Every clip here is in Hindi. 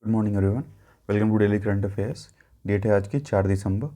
Good morning everyone. Welcome to daily current affairs. Date है आज की 4 दिसंबर।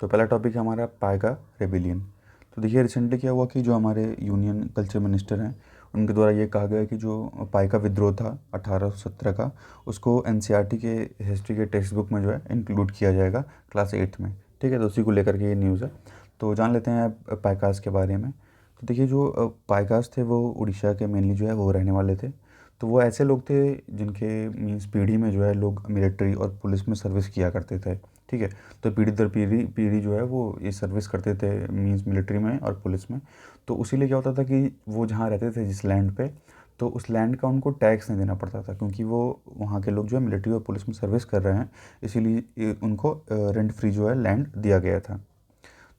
तो पहला टॉपिक है हमारा पाइका रेबिलियन। तो देखिए रिसेंटली क्या हुआ कि जो हमारे यूनियन कल्चर मिनिस्टर हैं उनके द्वारा ये कहा गया कि जो पाइका विद्रोह था 1817 का, उसको एनसीईआरटी के हिस्ट्री के टेक्स्ट बुक में जो है इंक्लूड किया जाएगा क्लास 8 में। ठीक है, तो उसी को लेकर के ये न्यूज़ है। तो जान लेते हैं पाइकास के बारे में। तो देखिए जो पाइकास थे वो उड़ीसा के मेनली जो है वो रहने वाले थे। तो वो ऐसे लोग थे जिनके मीन्स पीढ़ी में जो है लोग मिलिट्री और पुलिस में सर्विस किया करते थे। ठीक है, तो पीढ़ी दर पीढ़ी पीढ़ी जो है वो ये सर्विस करते थे मीन्स मिलिट्री में और पुलिस में। तो उसीलिए क्या होता था कि वो जहाँ रहते थे जिस लैंड पे, तो उस लैंड का उनको टैक्स नहीं देना पड़ता था, क्योंकि वो वहाँ के लोग जो है मिलिट्री और पुलिस में सर्विस कर रहे हैं। इसीलिए उनको रेंट फ्री जो है लैंड दिया गया था।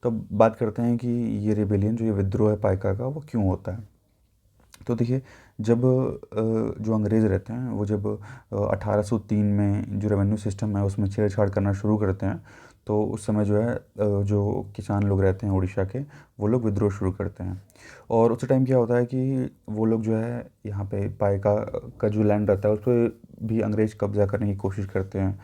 तो अब बात करते हैं कि ये रेबेलियन जो ये विद्रोह है पाइका का वो क्यों होता है। तो देखिए जब जो अंग्रेज़ रहते हैं वो जब 1803 में जो रेवेन्यू सिस्टम है उसमें छेड़छाड़ करना शुरू करते हैं, तो उस समय जो है जो किसान लोग रहते हैं उड़ीसा के, वो लोग विद्रोह शुरू करते हैं। और उस टाइम क्या होता है कि वो लोग जो है यहाँ पे पाइका का जो लैंड रहता है उस पर भी अंग्रेज़ कब्ज़ा करने की कोशिश करते हैं।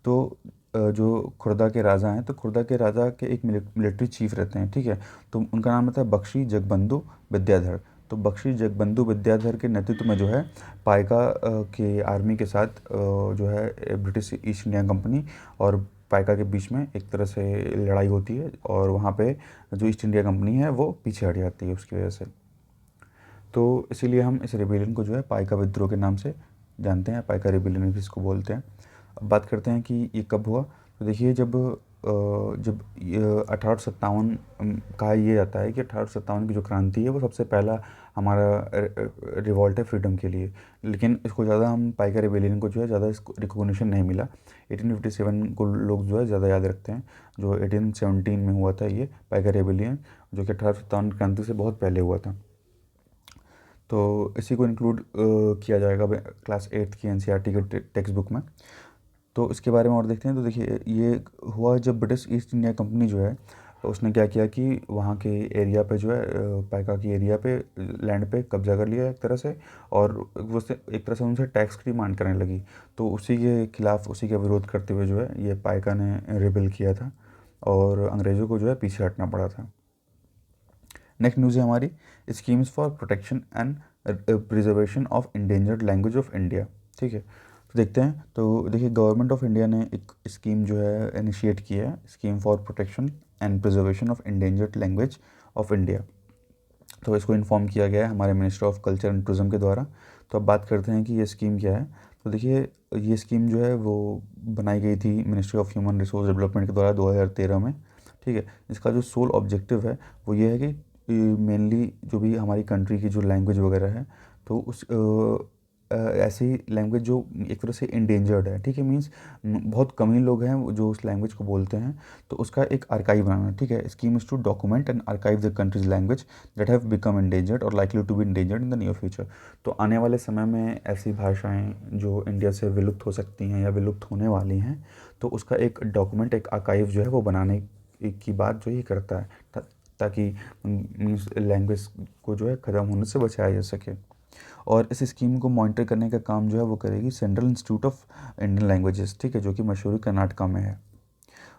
तो जो खुर्दा के राजा हैं, तो खुर्दा के राजा के एक मिलिट्री चीफ रहते हैं। ठीक है, तो उनका नाम रहता है बख्शी जगबंधु विद्याधर। तो बख्शी जगबंधु विद्याधर के नेतृत्व में जो है पाइका के आर्मी के साथ जो है ब्रिटिश ईस्ट इंडिया कंपनी और पाइका के बीच में एक तरह से लड़ाई होती है, और वहाँ पे जो ईस्ट इंडिया कंपनी है वो पीछे हट जाती है उसकी वजह से। तो इसीलिए हम इस रेबेलियन को जो है पाइका विद्रोह के नाम से जानते हैं, पाइका रेबेलियन भी इसको बोलते हैं। अब बात करते हैं कि ये कब हुआ। तो देखिए जब 1857 कहा यह जाता है कि 1857 की जो क्रांति है वो सबसे पहला हमारा रिवॉल्ट है फ्रीडम के लिए। लेकिन इसको ज़्यादा हम पाइका रेबेलियन को जो है ज़्यादा इसको रिकॉग्निशन नहीं मिला। 1857 को लोग जो है ज़्यादा याद रखते हैं। जो 1817 में हुआ था ये पाइका रेबेलियन, जो कि 1857 क्रांति से बहुत पहले हुआ था। तो इसी को इंक्लूड किया जाएगा क्लास 8 की एनसीईआरटी के टेक्स्ट बुक में। तो इसके बारे में और देखते हैं। तो देखिए ये हुआ जब ब्रिटिश ईस्ट इंडिया कंपनी जो है उसने क्या किया कि वहाँ के एरिया पे जो है पाइका की एरिया पे लैंड पे कब्जा कर लिया एक तरह से, और वो एक तरह से उनसे टैक्स की डिमांड करने लगी। तो उसी के खिलाफ, उसी का विरोध करते हुए जो है ये पाइका ने रिबेल किया था, और अंग्रेज़ों को जो है पीछे हटना पड़ा था। नेक्स्ट न्यूज़ है हमारी schemes for protection and preservation of endangered language of India. ठीक है, तो देखते हैं। तो देखिए गवर्नमेंट ऑफ इंडिया ने एक स्कीम जो है इनिशिएट किया है, scheme for protection and preservation of endangered language of India. तो इसको इन्फॉर्म किया गया है हमारे minister of culture and tourism के द्वारा। तो अब बात करते हैं कि ये स्कीम क्या है। तो देखिए ये स्कीम जो है वो बनाई गई थी ministry of human resource development के द्वारा 2013 में। ठीक है, इसका जो सोल ऑब्जेक्टिव है वो ये है कि मेनली जो भी हमारी कंट्री की जो लैंग्वेज वगैरह है, तो उस ऐसी लैंग्वेज जो एक तरह से इंडेंजर्ड है। ठीक है, मीन्स बहुत कम ही लोग हैं जो उस लैंग्वेज को बोलते हैं, तो उसका एक आर्काइव बनाना। ठीक है, scheme is to document and archive the countries language that have become endangered or likely to be endangered in the near future. तो आने वाले समय में ऐसी भाषाएं जो इंडिया से विलुप्त हो सकती हैं या विलुप्त होने वाली हैं, तो उसका एक डॉक्यूमेंट, एक आर्काइव जो है वो बनाने की बात जो ये करता है, ताकि मीन्स लैंग्वेज को जो है ख़त्म होने से बचाया जा सके। और इस स्कीम को मॉनिटर करने का काम जो है वो करेगी central institute of Indian languages. ठीक है, जो कि मशहूरी कर्नाटका में है।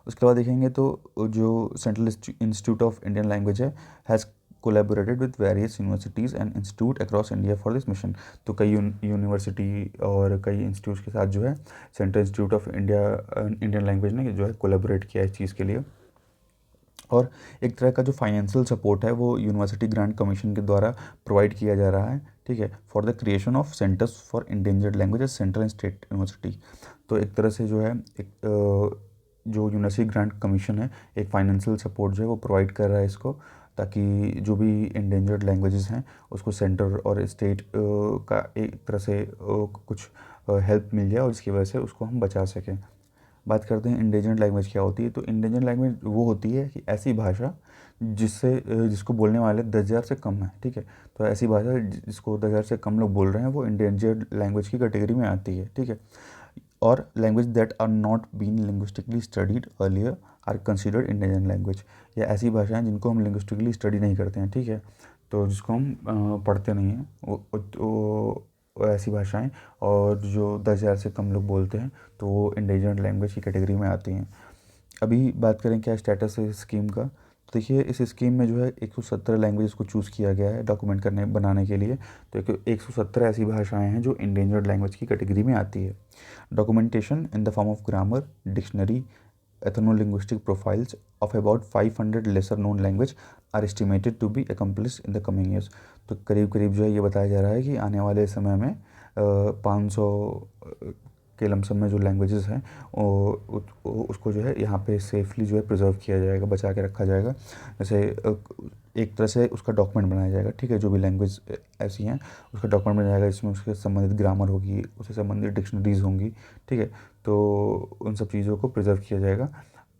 उसके बाद देखेंगे तो जो central institute of Indian language है has collaborated with various universities and institute across India for this mission. तो कई यूनिवर्सिटी और कई इंस्टीट्यूट के साथ जो है central institute of Indian language ने जो है कोलेबोरेट किया है इस चीज़ के लिए। और एक तरह का जो फाइनेंशियल सपोर्ट है वो यूनिवर्सिटी ग्रांट कमीशन के द्वारा प्रोवाइड किया जा रहा है। ठीक है, for the creation of centres for endangered languages central and state university. तो एक तरह से जो है एक जो यूनिवर्सिटी ग्रांट कमीशन है एक फाइनेंशियल सपोर्ट जो है वो प्रोवाइड कर रहा है इसको, ताकि जो भी इंडेंजर्ड लैंग्वेजेस हैं उसको सेंटर और स्टेट का एक तरह से कुछ हेल्प मिल जाए और इसकी वजह से उसको हम बचा सकें। बात करते हैं इंडिजिनस लैंग्वेज क्या होती है। तो इंडिजिनस लैंग्वेज वो होती है कि ऐसी भाषा जिसको बोलने वाले 10,000 से कम है। ठीक है, तो ऐसी भाषा जिसको 10,000 से कम लोग बोल रहे हैं वो इंडेंजर्ड लैंग्वेज की कैटेगरी में आती है। ठीक है, और language that are not been linguistically studied earlier are considered indigenous language. या ऐसी भाषाएं जिनको हम लिंग्विस्टिकली स्टडी नहीं करते हैं। ठीक है, तो जिसको हम पढ़ते नहीं हैं, ऐसी भाषाएं और जो 10,000 से कम लोग बोलते हैं तो वो इंडिजिनस लैंग्वेज की कैटेगरी में आती हैं। अभी बात करें क्या स्टेटस है इस स्कीम का, तो देखिए इस स्कीम में जो है 117 लैंग्वेज को चूज़ किया गया है डॉक्यूमेंट करने बनाने के लिए। तो 117 ऐसी भाषाएं हैं जो इंडेंजर्ड लैंग्वेज की कैटेगरी में आती है। Documentation in the form of grammar, dictionary, ethnolinguistic profiles of about 500 lesser known language are estimated to be accomplished in the coming years। तो करीब करीब जो है ये बताया जा रहा है कि आने वाले समय में 500 के लमसम में जो लैंग्वेजेस हैं उसको जो है यहाँ पे सेफली जो है प्रिजर्व किया जाएगा, बचा के रखा जाएगा। जैसे एक तरह से उसका डॉक्यूमेंट बनाया जाएगा, ठीक है, जो भी लैंग्वेज ऐसी हैं उसका डॉक्यूमेंट बनाया जाएगा, इसमें उसके संबंधित ग्रामर होगी, उससे संबंधित डिक्शनरीज होंगी, ठीक है। तो उन सब चीज़ों को प्रिजर्व किया जाएगा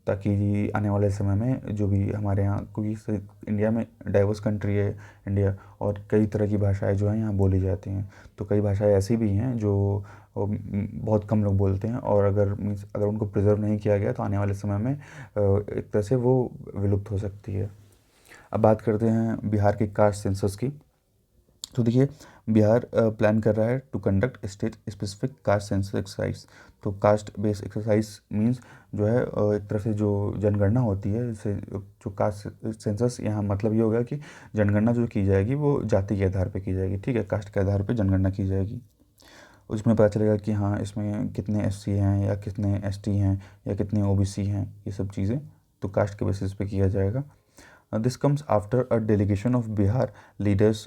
ताकि आने वाले समय में जो भी हमारे यहाँ, क्योंकि इंडिया में डाइवर्स कंट्री है इंडिया, और कई तरह की भाषाएं जो हैं यहाँ बोली जाती हैं। तो कई भाषाएं ऐसी भी हैं जो बहुत कम लोग बोलते हैं, और अगर उनको प्रिजर्व नहीं किया गया तो आने वाले समय में एक तरह से वो विलुप्त हो सकती है। अब बात करते हैं बिहार के कास्ट सेंसस की। तो देखिए बिहार प्लान कर रहा है to conduct state specific caste census exercise. तो कास्ट बेस एक्सरसाइज मींस जो है एक तरह से जो जनगणना होती है, जैसे जो कास्ट सेंसस, यहाँ मतलब ये होगा कि जनगणना जो की जाएगी वो जाति के आधार पे की जाएगी, ठीक है, कास्ट के आधार पे जनगणना की जाएगी। उसमें पता चलेगा कि हाँ इसमें कितने एससी हैं या कितने एसटी हैं या कितने ओबीसी हैं, ये सब चीज़ें तो कास्ट के बेसिस पे किया जाएगा। This comes after a delegation of Bihar leaders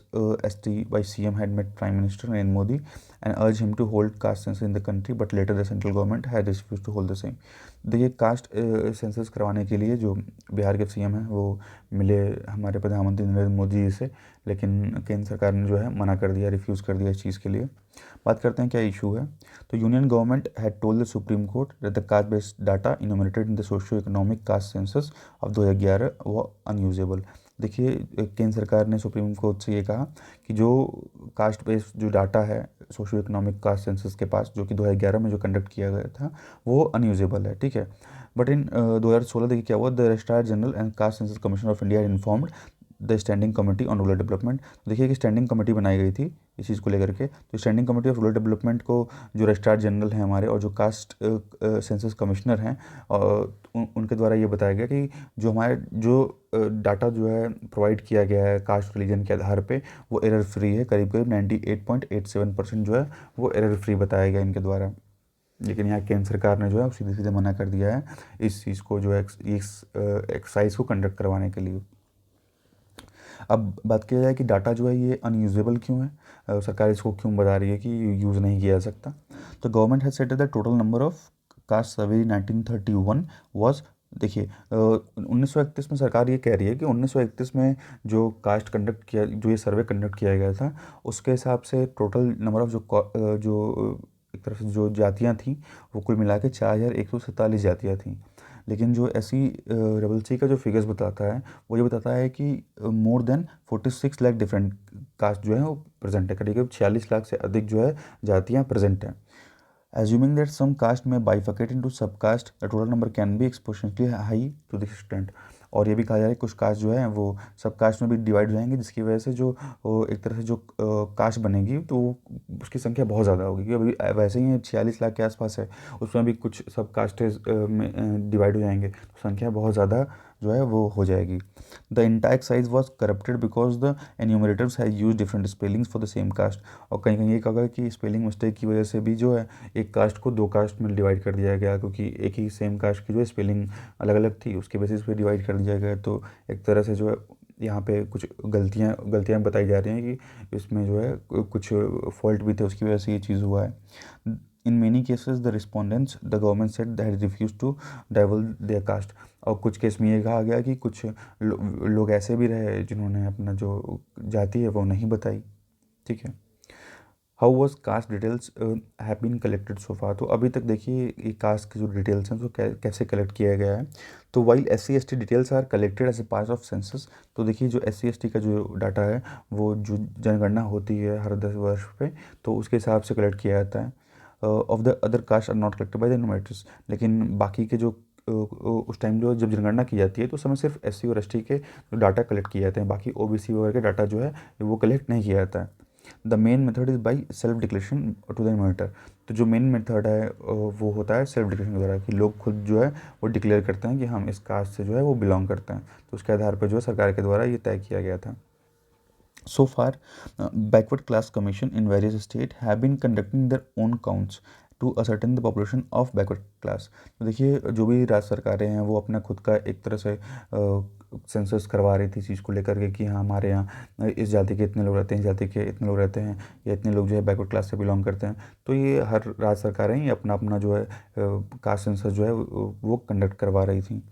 ST by CM had met Prime Minister Narendra Modi and urged him to hold caste census in the country, but later the central government had refused to hold the same। देखिए कास्ट सेंसस करवाने के लिए जो बिहार के सीएम हैं वो मिले हमारे प्रधानमंत्री नरेंद्र मोदी जी से, लेकिन केंद्र सरकार ने जो है मना कर दिया, रिफ्यूज़ कर दिया इस चीज़ के लिए। बात करते हैं क्या इशू है। तो union government had told the Supreme Court that the caste based data enumerated in the socio economic caste census of 2011 वो अनयूजेबल। देखिए केंद्र सरकार ने सुप्रीम कोर्ट से ये कहा कि जो कास्ट बेस्ड जो डाटा है सोशियो इकोनॉमिक कास्ट सेंसस के पास, जो कि 2011 में जो कंडक्ट किया गया था, वो अनयूजेबल है, ठीक है। बट इन 2016 देखिए क्या हुआ, the registrar general and caste census commission of India informed the standing committee on rural development. देखिए कि स्टैंडिंग कमेटी बनाई गई थी इस चीज़ को लेकर के। तो standing committee of rural development को जो रजिस्ट्रार जनरल हैं हमारे और जो कास्ट सेंसस कमिश्नर हैं उनके द्वारा ये बताया गया कि जो हमारे जो डाटा जो है प्रोवाइड किया गया है कास्ट रिलीजन के आधार पे वो एरर फ्री है। करीब करीब 98.87% जो है वो एरर फ्री बताया गया इनके द्वारा। लेकिन यहाँ केंद्र सरकार ने जो है सीधे सीधे मना कर दिया है इस चीज़ को, जो है इस एक्सरसाइज को कंडक्ट करवाने के लिए। अब बात किया जाए कि डाटा जो है ये अनयूजेबल क्यों है, सरकार इसको क्यों बता रही है कि यूज़ नहीं किया जा सकता। तो government has set the total number of cast survey 1931 was, देखिए 1931 में सरकार ये कह रही है कि 1931 में जो कास्ट कंडक्ट किया, जो ये सर्वे कंडक्ट किया गया था, उसके हिसाब से टोटल नंबर ऑफ जो एक तरफ से जो जातियाँ थीं वो कुल मिला के 4147 जातियाँ थीं। लेकिन जो ऐसी डबल सी का जो फिगर्स बताता है वो ये बताता है कि more than 46 lakh different caste जो है वो प्रेजेंट है, करीब 46 लाख से अधिक जो है जातियाँ प्रेजेंट हैं। Assuming that some caste may bifurcate into subcaste, the total number can be exponentially high to this extent। और ये भी कहा जा रहा है कुछ कास्ट जो है वो सब कास्ट में भी डिवाइड हो जाएंगे, जिसकी वजह से जो एक तरह से जो कास्ट बनेगी तो उसकी संख्या बहुत ज़्यादा होगी, क्योंकि अभी वैसे ही 46 लाख के आसपास है, उसमें भी कुछ सब कास्ट में डिवाइड हो जाएंगे तो संख्या बहुत ज़्यादा जो है वो हो जाएगी। The entire exercise was corrupted because the enumerators has use different spellings for the same caste. और कहीं कहीं ये कहा कि स्पेलिंग मिस्टेक की वजह से भी जो है एक कास्ट को दो कास्ट में डिवाइड कर दिया गया, क्योंकि एक ही सेम कास्ट की जो है स्पेलिंग अलग अलग थी, उसके बेसिस पे डिवाइड कर दिया गया। तो एक तरह से जो है यहाँ पे कुछ गलतियाँ बताई जा रही हैं कि इसमें जो है कुछ फॉल्ट भी थे, उसकी वजह से ये चीज़ हुआ है। In many cases the respondents the government said that refuse to divulge their caste. और कुछ केस में ये कहा गया कि कुछ लोग ऐसे भी रहे जिन्होंने अपना जो जाति है वो नहीं बताई, ठीक है। How was caste details have been collected so far. तो अभी तक देखिए ये कास्ट की जो डिटेल्स हैं उसको कैसे कलेक्ट किया गया है। तो while SC/ST details are collected as a part of census. तो देखिए जो SC/ST का जो डाटा है वो जो जनगणना होती है हर 10 वर्ष पे, तो उसके हिसाब से कलेक्ट किया जाता है। Of the other caste are not collected by the enumerators. लेकिन बाकी के जो उस टाइम जो जब जनगणना की जाती है तो उस समय सिर्फ SC और ST के जो डाटा कलेक्ट किए जाते हैं, बाकी OBC वगैरह के डाटा जो है वो कलेक्ट नहीं किया जाता है। The main method is by self declaration to the inverter. तो जो मेन मेथड है वो होता है सेल्फ डिक्लेरेशन के द्वारा, कि लोग खुद जो है वो डिक्लेयर करते हैं कि हम इस कास्ट से जो है वो बिलोंग करते हैं। तो उसके आधार पर जो है सरकार के द्वारा ये तय किया गया था। So far, backward class commission in various states have been conducting their own counts to ascertain the population of backward class। तो देखिए जो भी राज्य सरकारें हैं वो अपना खुद का एक तरह से सेंसस करवा रही थी इस चीज़ को लेकर के, कि हाँ हमारे यहाँ इस जाति के इतने लोग रहते हैं, इस जाति के इतने लोग रहते हैं, या इतने लोग जो है बैकवर्ड क्लास से बिलोंग करते हैं। तो ये हर राज्य सरकारें ये अपना अपना जो है कास्ट सेंसस जो है वो कंडक्ट करवा रही थी।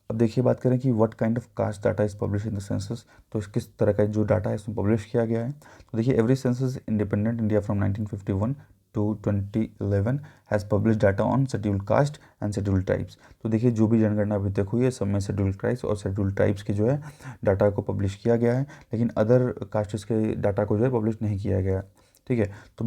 अब देखिए बात करें कि what kind of caste data is publish in the census. तो किस तरह का जो डाटा है इसमें पब्लिश किया गया है। तो देखिए every census independent India from 1951 to 2011 has publish data on schedule caste and schedule tribes. तो देखिए जो भी जनगणना अभी तक हुई है सब में शेड्यूल कास्ट और शेड्यूल ट्राइब्स के जो है डाटा को पब्लिश किया गया है, लेकिन अदर कास्ट्स के डाटा को जो है पब्लिश नहीं किया गया है। ठीक है। तो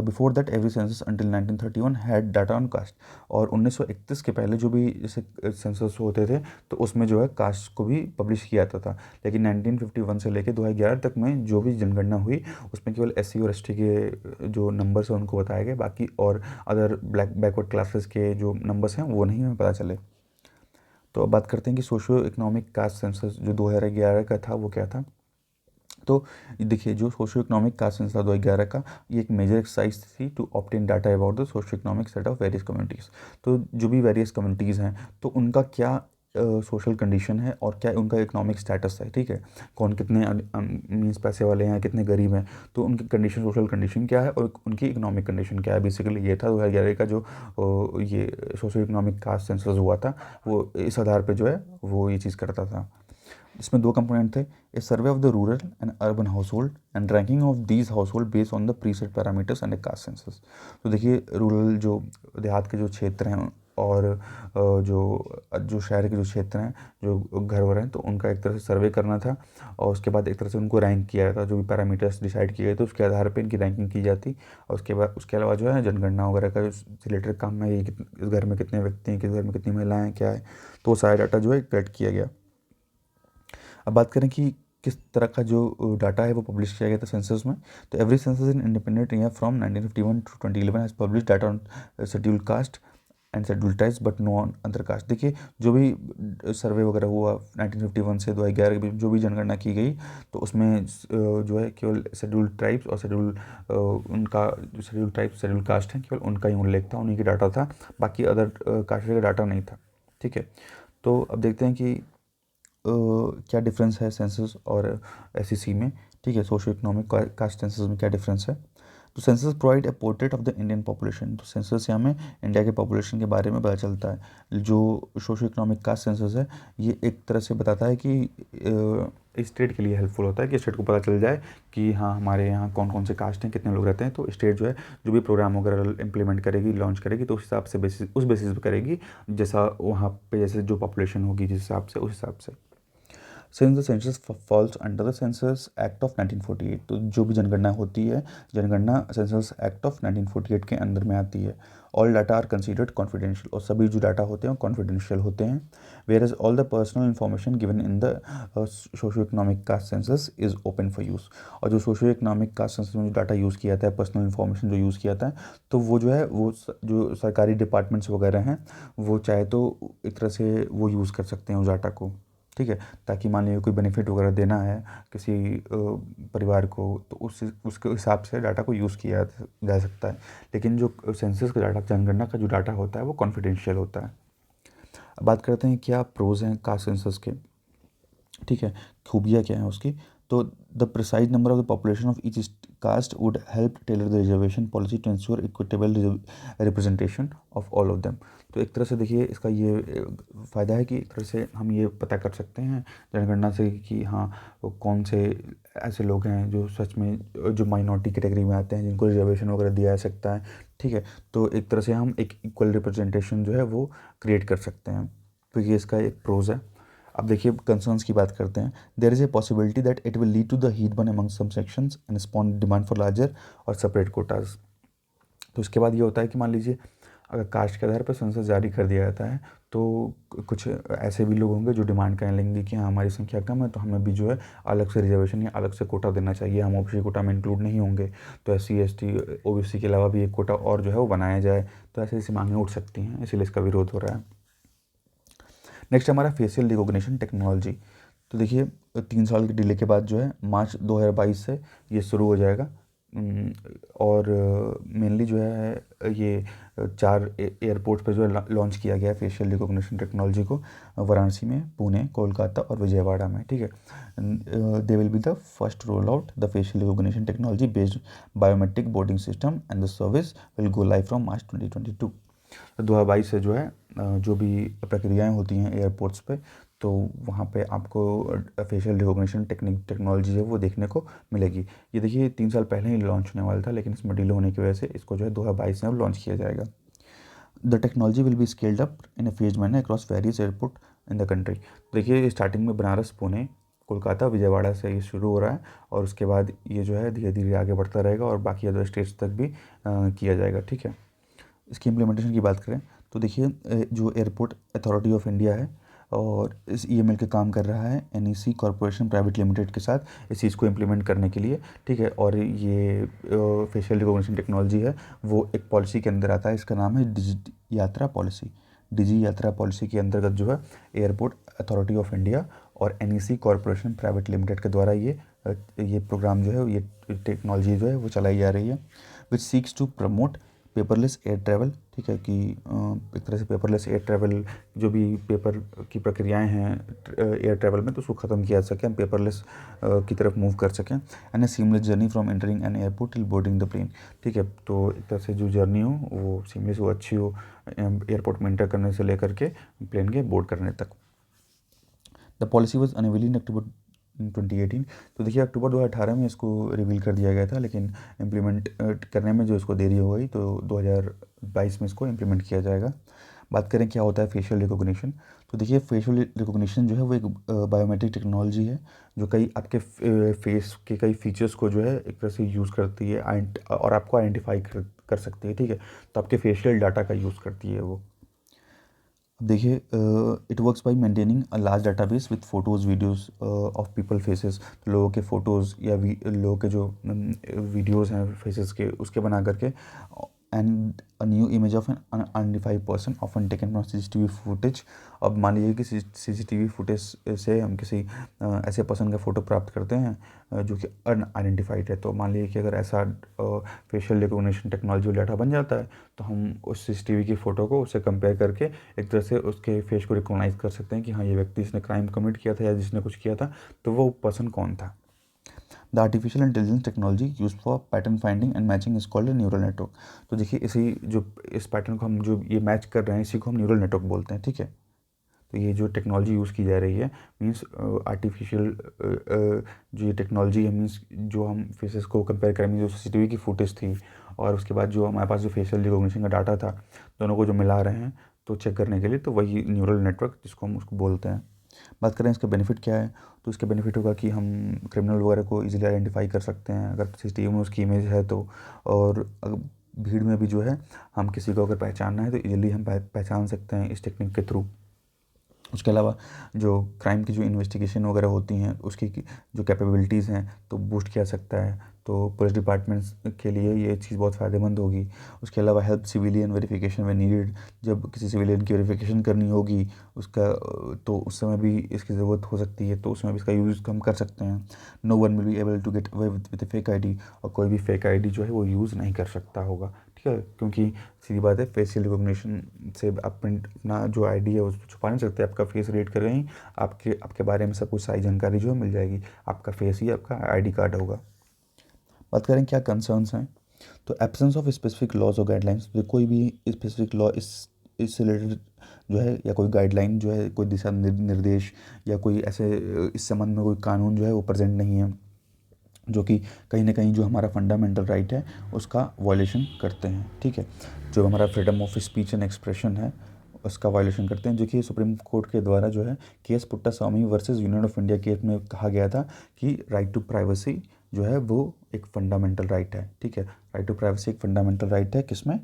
before that every census until 1931 had data on caste. और 1931 के पहले जो भी जैसे सेंसस होते थे तो उसमें जो है कास्ट को भी पब्लिश किया जाता था, लेकिन 1951 से लेकर 2011 तक में जो भी जनगणना हुई उसमें केवल SC और ST के जो नंबर्स हैं उनको बताया गया, बाकी और अदर बैकवर्ड क्लासेस के जो नंबर्स हैं वो नहीं हमें पता चले। तो अब बात करते हैं कि सोशियो इकोनॉमिक कास्ट सेंसस जो 2011 का था वो क्या था। तो देखिए जो सोशो इकोनॉमिक कास्ट सेंसस 2011 का ये एक मेजर एक्सरसाइज थी to obtain data about the socio economic set of various communities. तो जो भी वेरियस कम्युनिटीज़ हैं तो उनका क्या सोशल कंडीशन है और क्या उनका इकोनॉमिक स्टेटस है। ठीक है, कौन कितने मीन्स पैसे वाले हैं, कितने गरीब हैं, तो उनकी कंडीशन सोशल कंडीशन क्या है और उनकी इकोनॉमिक कंडीशन क्या है। बेसिकली ये था 2011 का जो ये सोशो इकोनॉमिक कास्ट सेंसस हुआ था, वो इस आधार पर जो है वो ये चीज़ करता था। इसमें दो कंपोनेंट थे, a survey of the rural and urban household and ranking of these household based on the preset parameters and a caste census. तो देखिए रूरल जो देहात के जो क्षेत्र हैं और जो शहर के जो क्षेत्र हैं जो घर वर हैं तो उनका एक तरह से सर्वे करना था, और उसके बाद एक तरह से उनको रैंक किया जाता, जो भी पैरामीटर्स डिसाइड किए गए थे उसके आधार पर इनकी रैंकिंग की जाती। और उसके बाद उसके अलावा जो है जनगणना वगैरह का जो रिलेटेड काम है, ये इस घर में कितने व्यक्ति हैं, किस घर में कितनी महिलाएं हैं, क्या है, तो सारा डाटा जो है कलेक्ट किया गया। अब बात करें कि किस तरह का जो डाटा है वो पब्लिश किया गया था सेंसस में। तो every census in independent India from 1951 to 2011 has publish data on schedule caste and schedule tribes but no on other caste. देखिए जो भी सर्वे वगैरह हुआ 1951 से 2011 के बीच जो भी जनगणना की गई तो उसमें जो है केवल शेड्यूल ट्राइब्स और शेड्यूल उनका जो शेड्यूल ट्राइब्स शेड्यूल कास्ट हैं केवल उनका ही उल्लेख था, उन्हीं का डाटा था, बाकी अदर कास्ट का डाटा नहीं था। ठीक है, तो अब देखते हैं कि क्या डिफरेंस है सेंसस और SEC में। ठीक है, सोशो इकोनॉमिक कास्ट सेंसस में क्या डिफरेंस है। तो census provide a portrait of the Indian population. तो सेंसस से हमें इंडिया के पॉपुलेशन के बारे में पता चलता है। जो सोशो इकोनॉमिक कास्ट सेंसस है ये एक तरह से बताता है कि स्टेट के लिए हेल्पफुल होता है कि स्टेट को पता चल जाए कि हाँ हमारे यहाँ कौन कौन से कास्ट हैं, कितने लोग रहते हैं। तो स्टेट जो है जो भी प्रोग्राम वगैरह इंप्लीमेंट करेगी, लॉन्च करेगी, तो उस हिसाब से उस बेसिस पे करेगी, जैसा वहाँ पे जैसे जो पॉपुलेशन होगी जिस हिसाब से उस हिसाब से। Since the census falls under the census act of 1948। तो जो भी जनगणना होती है जनगणना सेंसस एक्ट ऑफ 1948 के अंदर में आती है। All data are considered confidential. और सभी जो डाटा होते हैं कॉन्फिडेंशियल होते हैं। Whereas all the personal information given in the socio economic caste census is open for use. और जो सोशो इकोनॉमिक कास्ट सेंसस में जो डाटा यूज़ किया जाता है, पर्सनल इन्फॉर्मेशन जो यूज़ किया जाता है, तो वो जो है वो जो सरकारी डिपार्टमेंट्स वगैरह हैं वो चाहे तो एक तरह से वो यूज़ कर सकते हैं उस डाटा को। ठीक है, ताकि मान लीजिए कोई बेनिफिट वगैरह देना है किसी परिवार को तो उसके हिसाब से डाटा को यूज़ किया जा सकता है। लेकिन जो सेंसस का डाटा, जनगणना का जो डाटा होता है वो कॉन्फिडेंशियल होता है। अब बात करते हैं क्या प्रोज हैं कास्ट सेंसस के। ठीक है, खूबियाँ क्या हैं उसकी। तो the precise number of the population of each caste would help tailor the reservation policy to ensure equitable representation of all of them. तो एक तरह से देखिए इसका ये फ़ायदा है कि एक तरह से हम ये पता कर सकते हैं जनगणना से कि हाँ वो कौन से ऐसे लोग हैं जो सच में जो माइनॉरिटी कैटेगरी में आते हैं जिनको रिजर्वेशन वगैरह दिया जा सकता है। ठीक है, तो एक तरह से हम एक इक्वल रिप्रेजेंटेशन जो है वो क्रिएट कर सकते हैं। तो ये इसका एक प्रोज है। अब देखिए कंसर्न्स की बात करते हैं। There is a possibility that it will lead to the heartburn among some sections and spawn demand for larger or separate quotas. तो इसके बाद ये होता है कि मान लीजिए अगर कास्ट के आधार पर सेंसस जारी कर दिया जाता है तो कुछ ऐसे भी लोग होंगे जो डिमांड करने लेंगे कि हाँ हमारी संख्या कम है तो हमें भी जो है अलग से रिजर्वेशन या अलग से कोटा देना चाहिए, हम ओबीसी कोटा में इंक्लूड नहीं होंगे, तो SC ST OBC के अलावा भी एक कोटा और जो है वो बनाया जाए। तो ऐसे ऐसी मांगें उठ सकती हैं, इसीलिए इसका विरोध हो रहा है। नेक्स्ट हमारा फेशियल रिकॉग्निशन टेक्नोलॉजी। तो देखिए 3 साल के डिले के बाद जो है मार्च 2022 से ये शुरू हो जाएगा। और मेनली जो है ये 4 एयरपोर्ट पर जो है लॉन्च किया गया है फेशियल रिकॉग्निशन टेक्नोलॉजी को, वाराणसी में, पुणे, कोलकाता और विजयवाड़ा में, ठीक है। They will be the first roll out the facial recognition technology based biometric boarding system and the service will go live from March 2022। 2022 से जो है जो भी प्रक्रियाएं होती हैं एयरपोर्ट्स पे, तो वहाँ पे आपको फेशियल रिकॉग्निशन टेक्नोलॉजी है वो देखने को मिलेगी। ये देखिए 3 साल पहले ही लॉन्च होने वाला था, लेकिन इसमें डिले होने की वजह से इसको जो है 2022 में अब लॉन्च किया जाएगा। The technology will be scaled up in a phase manner across various airport in the country. देखिए स्टार्टिंग में बनारस, पुणे, कोलकाता, विजयवाड़ा से ये शुरू हो रहा है और उसके बाद ये जो है धीरे धीरे आगे बढ़ता रहेगा और बाकी अदर स्टेट्स तक भी किया जाएगा, ठीक है। इसकी इम्प्लीमेंटेशन की बात करें तो देखिए जो एयरपोर्ट अथॉरिटी ऑफ इंडिया है और इस EML के काम कर रहा है NEC कॉरपोरेशन प्राइवेट लिमिटेड के साथ इस चीज़ को इम्प्लीमेंट करने के लिए, ठीक है। और ये फेशियल रिकॉग्निशन टेक्नोलॉजी है वो एक पॉलिसी के अंदर आता है, इसका नाम है डिजी यात्रा पॉलिसी। डिजी यात्रा पॉलिसी के अंतर्गत जो है एयरपोर्ट अथॉरिटी ऑफ इंडिया और NEC कॉरपोरेशन प्राइवेट लिमिटेड के द्वारा ये प्रोग्राम जो है, ये टेक्नोलॉजी जो है वो चलाई जा रही है, which seeks to promote paperless air travel, ठीक है। कि एक तरह से पेपरलेस एयर ट्रैवल, जो भी पेपर की प्रक्रियाएं हैं एयर ट्रैवल में, तो उसको ख़त्म किया जा सके, हम पेपरलेस की तरफ मूव कर सकें। And a seamless journey from entering an airport till boarding the plane, ठीक है। तो एक तरह से जो जर्नी हो वो सीमलेस हो, अच्छी हो, एयरपोर्ट में एंटर करने से लेकर के प्लेन के बोर्ड करने तक। द पॉलिसी वॉज अनवेल इन अक्टूबर 2018। तो देखिए अक्टूबर 2018 में इसको रिवील कर दिया गया था, लेकिन इम्प्लीमेंट करने में जो इसको देरी हो गई, तो 2022 में इसको इम्प्लीमेंट किया जाएगा। बात करें क्या होता है फेशियल रिकॉग्निशन, तो देखिए फेशियल रिकॉग्निशन जो है वो एक बायोमेट्रिक टेक्नोलॉजी है जो कई आपके फेस के कई फीचर्स को जो है एक तरह से यूज़ करती है और आपको आइडेंटिफाई कर सकती है, ठीक है। तो आपके फेशियल डाटा का यूज़ करती है वो। अब देखिए it works by maintaining a large database with photos videos of people faces. तो लोगों के फ़ोटोज़ या लोगों के जो वीडियोज़ हैं फेसेस के, उसके बना करके, and a new image of an unidentified person often taken from CCTV footage. अब मान लीजिए कि CCTV फुटेज से हम किसी ऐसे पर्सन का फ़ोटो प्राप्त करते हैं जो कि अनआइडेंटिफाइड है, तो मान लीजिए कि अगर ऐसा फेशियल रिकॉग्निशन टेक्नोलॉजी डाटा बन जाता है तो हम उस CCTV की फ़ोटो को उससे कंपेयर करके एक तरह से उसके फेस को रिकॉग्नाइज कर सकते हैं कि हाँ ये व्यक्ति जिसने क्राइम कमिट किया था या जिसने कुछ किया था, तो वो पर्सन कौन था। The artificial intelligence technology use for pattern finding and matching is called neural network. तो देखिए इस पैटर्न को हम जो ये मैच कर रहे हैं इसी को हम न्यूरल नेटवर्क बोलते हैं, ठीक है। तो ये जो टेक्नोलॉजी यूज़ की जा रही है मीन्स आर्टिफिशियल जो ये टेक्नोलॉजी है, मीन्स जो हम फेसेस को कंपेयर करें, जो CCTV की फुटेज थी और उसके बाद जो हमारे पास जो फेशियल रिकॉग्निशन का डाटा था, दोनों को जो मिला रहे हैं तो चेक करने के लिए, तो वही न्यूरल नेटवर्क जिसको हम उसको बोलते हैं। बात करें इसका बेनिफिट क्या है, तो इसका बेनिफिट होगा कि हम क्रिमिनल वगैरह को इजीली आइडेंटिफाई कर सकते हैं अगर CCTV में उसकी इमेज है तो। और भीड़ में भी जो है हम किसी को अगर पहचानना है तो इजीली हम पहचान सकते हैं इस टेक्निक के थ्रू। उसके अलावा जो क्राइम की जो इन्वेस्टिगेशन वगैरह होती हैं उसकी जो कैपेबिलिटीज़ हैं तो बूस्ट किया सकता है, तो पुलिस डिपार्टमेंट्स के लिए ये चीज़ बहुत फ़ायदेमंद होगी। उसके अलावा हेल्प सिविलियन वेरिफिकेशन वे नीडेड, जब किसी सिविलियन की वेरिफिकेशन करनी होगी उसका, तो उस समय भी इसकी ज़रूरत हो सकती है, तो उसमें भी इसका यूज़ हम कर सकते हैं। No one will be able to get away with fake ID, और कोई भी फेक ID जो है वो यूज़ नहीं कर सकता होगा, ठीक है। क्योंकि सीधी बात है फेशियल रिकॉग्निशन से आप अपना जो ID है उसको छुपा नहीं सकते, आपका फेस रीड कर रहे ही आपके बारे में सब कुछ सारी जानकारी जो है मिल जाएगी, आपका फेस ही आपका ID कार्ड होगा। बात करें क्या कंसर्न्स हैं, तो एब्सेंस ऑफ स्पेसिफिक लॉज और गाइडलाइंस, तो कोई भी स्पेसिफिक लॉ इससे रिलेटेड जो है या कोई गाइडलाइन जो है, कोई दिशा निर्देश या कोई ऐसे इस संबंध में कोई कानून जो है वो प्रेजेंट नहीं है जो कि कहीं ना कहीं जो हमारा फंडामेंटल राइट है उसका वायलेशन करते हैं, ठीक है। जो हमारा freedom of speech and expression है उसका वायलेशन करते हैं, जो कि सुप्रीम कोर्ट के द्वारा जो है case Puttaswamy versus union of India case में कहा गया था कि राइट टू प्राइवेसी जो है वो एक फंडामेंटल राइट है, ठीक है। राइट टू प्राइवेसी एक फंडामेंटल राइट है, किसमें,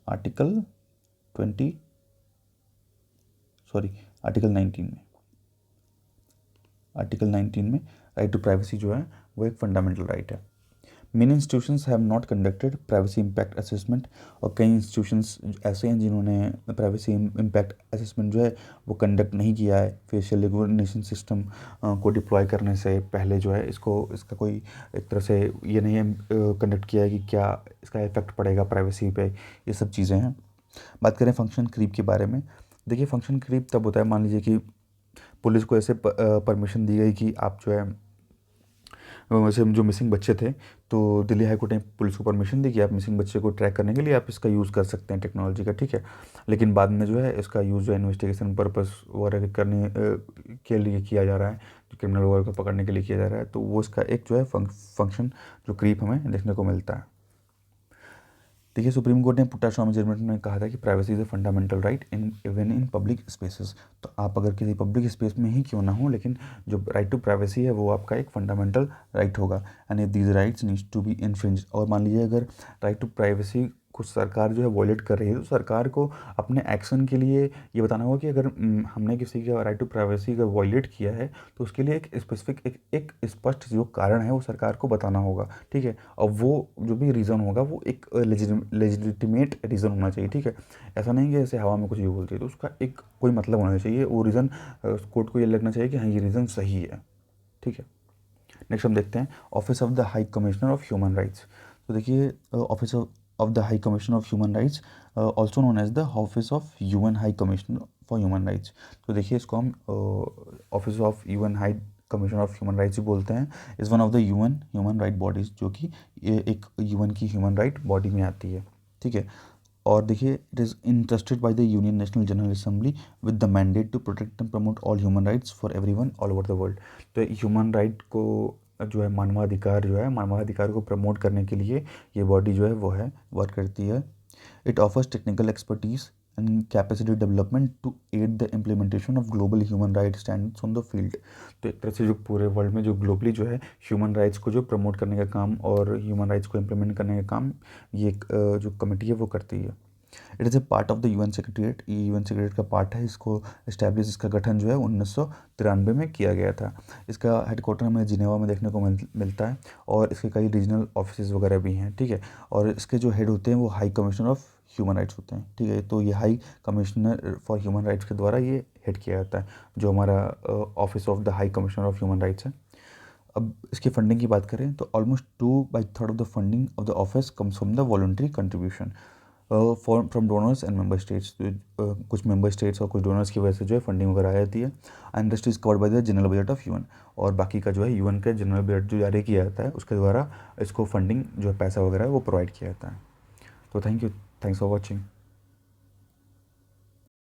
आर्टिकल 19 में। आर्टिकल 19 में राइट टू प्राइवेसी जो है वो एक फंडामेंटल राइट है। Many institutions have not conducted privacy impact assessment, और कई इंस्टीट्यूशंस ऐसे हैं जिन्होंने प्राइवेसी इम्पैक्ट असेसमेंट जो है वो कंडक्ट नहीं किया है। फेशियल रिकॉग्निशन सिस्टम को डिप्लॉय करने से पहले जो है इसका कोई एक तरह से ये नहीं कंडक्ट किया है कि क्या इसका इफेक्ट पड़ेगा प्राइवेसी पे, ये सब चीज़ें हैं। बात करें फंक्शन क्रीप के बारे में, देखिए फंक्शन क्रीप तब होता है, मान लीजिए कि पुलिस को ऐसे परमिशन दी गई कि आप जो है वैसे जो मिसिंग बच्चे थे, तो दिल्ली हाई कोर्ट ने पुलिस को परमिशन दी कि आप मिसिंग बच्चे को ट्रैक करने के लिए आप इसका यूज़ कर सकते हैं टेक्नोलॉजी का, ठीक है। लेकिन बाद में जो है इसका यूज़ जो है इन्वेस्टिगेशन पर्पस वगैरह करने के लिए किया जा रहा है, जो क्रिमिनल वगैरह को पकड़ने के लिए किया जा रहा है, तो वो इसका एक जो है फंक्शन जो क्रीप हमें देखने को मिलता है। देखिए सुप्रीम कोर्ट ने पुट्टा स्वामी जजमेंट में कहा था कि privacy is a fundamental right even in public spaces. तो आप अगर किसी पब्लिक स्पेस में ही क्यों ना हो, लेकिन जो राइट टू प्राइवेसी है वो आपका एक फंडामेंटल राइट होगा, and if these rights needs to be infringed. और मान लीजिए अगर राइट टू प्राइवेसी कुछ सरकार जो है वॉयलेट कर रही है, तो सरकार को अपने एक्शन के लिए ये बताना होगा कि अगर हमने किसी का राइट टू प्राइवेसी का वॉयलेट किया है तो उसके लिए एक स्पेसिफिक एक स्पष्ट जो कारण है वो सरकार को बताना होगा, ठीक है। और वो जो भी रीज़न होगा वो एक लेजिटिमेट रीज़न होना चाहिए, ठीक है। ऐसा नहीं कि ऐसे हवा में कुछ भी बोलती है, तो उसका एक कोई मतलब होना चाहिए, वो रीज़न कोर्ट को ये लगना चाहिए कि हाँ ये रीज़न सही है, ठीक है। नेक्स्ट हम देखते हैं office of the high commissioner of human rights. तो देखिए office of the high commissioner of human rights, also known as the office of UN high commissioner for human rights. तो देखिए इसको हम office of UN high commissioner of human rights ही बोलते हैं। Is one of the UN human right bodies, जो कि एक यूएन की ह्यूमन राइट बॉडी में आती है, ठीक है। और देखिए it is interested by the union national general assembly with the mandate to protect and promote all human rights for everyone all over the world. तो ह्यूमन राइट को जो है मानवाधिकार को प्रमोट करने के लिए ये बॉडी जो है वो है वर्क करती है। It offers technical expertise and capacity development to aid the implementation of global human right standards on the field. तो एक तरह से जो पूरे वर्ल्ड में जो ग्लोबली जो है ह्यूमन राइट्स को जो प्रमोट करने का काम और ह्यूमन राइट्स को इम्प्लीमेंट करने का काम ये जो कमेटी है वो करती है। It is a part of the UN secretariat, ये यूएन सेक्रेटरीट का पार्ट है। इसको इस्टेब्लिश, इसका गठन जो है 1993 में किया गया था। इसका हेडक्वार्टर हमें जिनेवा में देखने को मिलता है, और इसके कई रीजनल ऑफिस वगैरह भी हैं, ठीक है। और इसके जो हेड होते हैं वो high commissioner of human rights होते हैं, ठीक है। तो ये high commissioner for human rights के द्वारा ये हेड किया जाता है, जो हमारा office of the high commissioner of human rights है। अब इसकी फंडिंग की बात करें तो almost 2/3 of the funding of the office comes from the voluntary contribution from donors and member states. कुछ मेंबर स्टेट्स और कुछ डोनर्स की वजह से जो है फंडिंग वगैरह आ जाती है। And rest is covered by the general budget of UN, और बाकी का जो है यूएन का जनरल बजट जो जारी किया जाता है उसके द्वारा इसको फंडिंग जो है पैसा वगैरह है वो प्रोवाइड किया जाता है। तो thank you, thanks for watching.